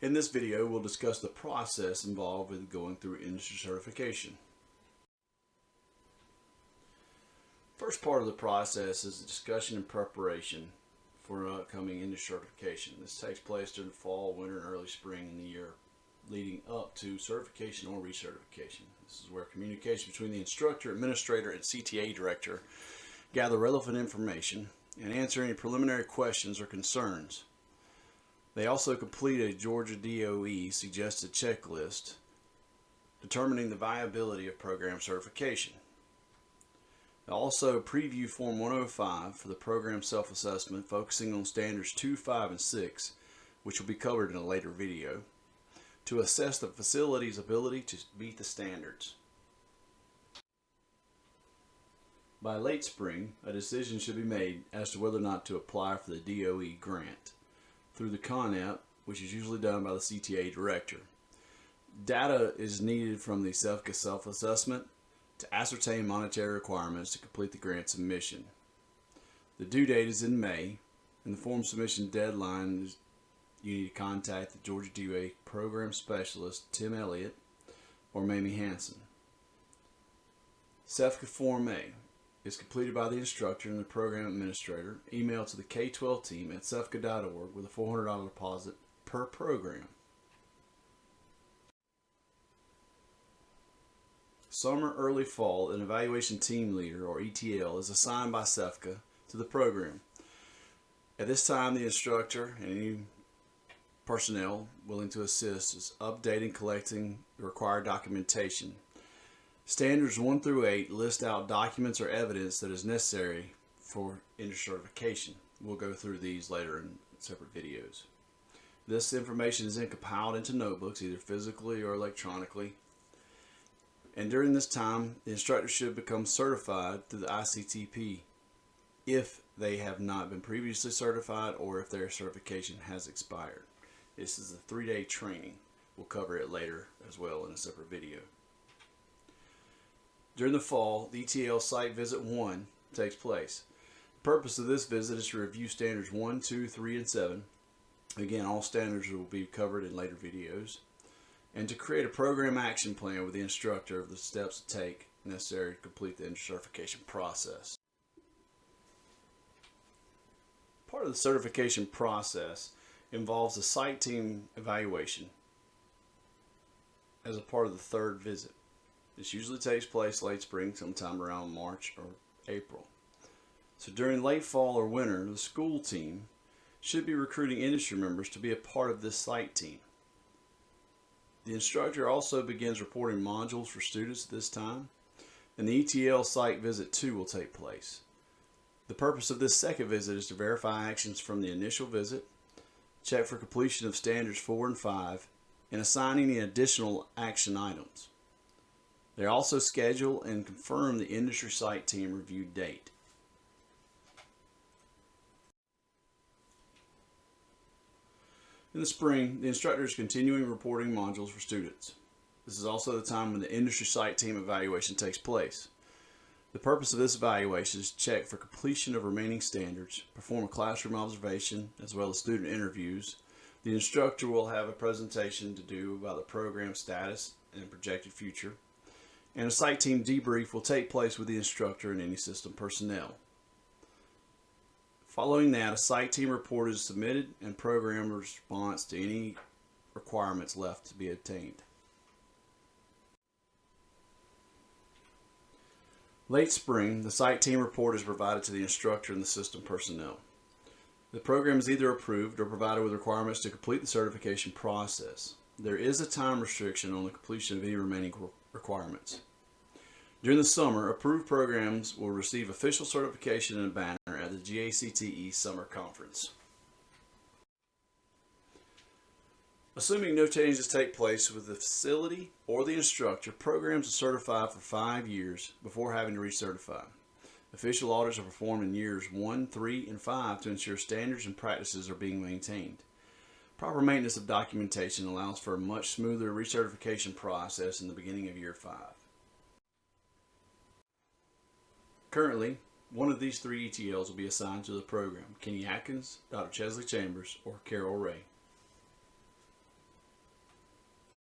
In this video, we'll discuss the process involved with going through industry certification. First part of the process is the discussion and preparation for an upcoming industry certification. This takes place during the fall, winter, and early spring in the year leading up to certification or recertification. This is where communication between the instructor, administrator, and CTA director gather relevant information and answer any preliminary questions or concerns. They also complete a Georgia DOE suggested checklist determining the viability of program certification. They also preview Form 105 for the program self-assessment, focusing on standards 2, 5, and 6, which will be covered in a later video, to assess the facility's ability to meet the standards. By late spring, a decision should be made as to whether or not to apply for the DOE grant through the CONAP, which is usually done by the CTA director. Data is needed from the CEFCA self-assessment to ascertain monetary requirements to complete the grant submission. The due date is in May, and the form submission deadline is you need to contact the Georgia DOE program specialist Tim Elliott or Mamie Hanson. CEFCA Form A is completed by the instructor and the program administrator, emailed to the K-12 team at cefca.org with a $400 deposit per program. Summer, early fall, an evaluation team leader, or ETL, is assigned by CEFCA to the program. At this time, the instructor and any personnel willing to assist is updating, collecting the required documentation. Standards 1 through 8 list out documents or evidence that is necessary for industry certification. We'll go through these later in separate videos. This information is then compiled into notebooks, either physically or electronically. And during this time, the instructor should become certified through the ICTP if they have not been previously certified or if their certification has expired. This is a 3-day training. We'll cover it later as well in a separate video. During the fall, the ETL Site Visit 1 takes place. The purpose of this visit is to review standards 1, 2, 3, and 7. Again, all standards will be covered in later videos. And to create a program action plan with the instructor of the steps to take necessary to complete the industry certification process. Part of the certification process involves a site team evaluation as a part of the third visit. This usually takes place late spring, sometime around March or April. So during late fall or winter, the school team should be recruiting industry members to be a part of this site team. The instructor also begins reporting modules for students at this time, and the ETL Site Visit 2 will take place. The purpose of this second visit is to verify actions from the initial visit, check for completion of standards 4 and 5, and assign any additional action items. They also schedule and confirm the industry site team review date. In the spring, the instructor is continuing reporting modules for students. This is also the time when the industry site team evaluation takes place. The purpose of this evaluation is to check for completion of remaining standards, perform a classroom observation, as well as student interviews. The instructor will have a presentation to do about the program status and projected future. And a site team debrief will take place with the instructor and any system personnel. Following that, a site team report is submitted and program response to any requirements left to be obtained. Late spring, the site team report is provided to the instructor and the system personnel. The program is either approved or provided with requirements to complete the certification process. There is a time restriction on the completion of any remaining requirements. During the summer, approved programs will receive official certification and a banner at the GACTE Summer Conference. Assuming no changes take place with the facility or the instructor, programs are certified for 5 years before having to recertify. Official audits are performed in years 1, 3, and 5 to ensure standards and practices are being maintained. Proper maintenance of documentation allows for a much smoother recertification process in the beginning of year 5. Currently, one of these 3 ETLs will be assigned to the program: Kenny Atkins, Dr. Chesley Chambers, or Carol Ray.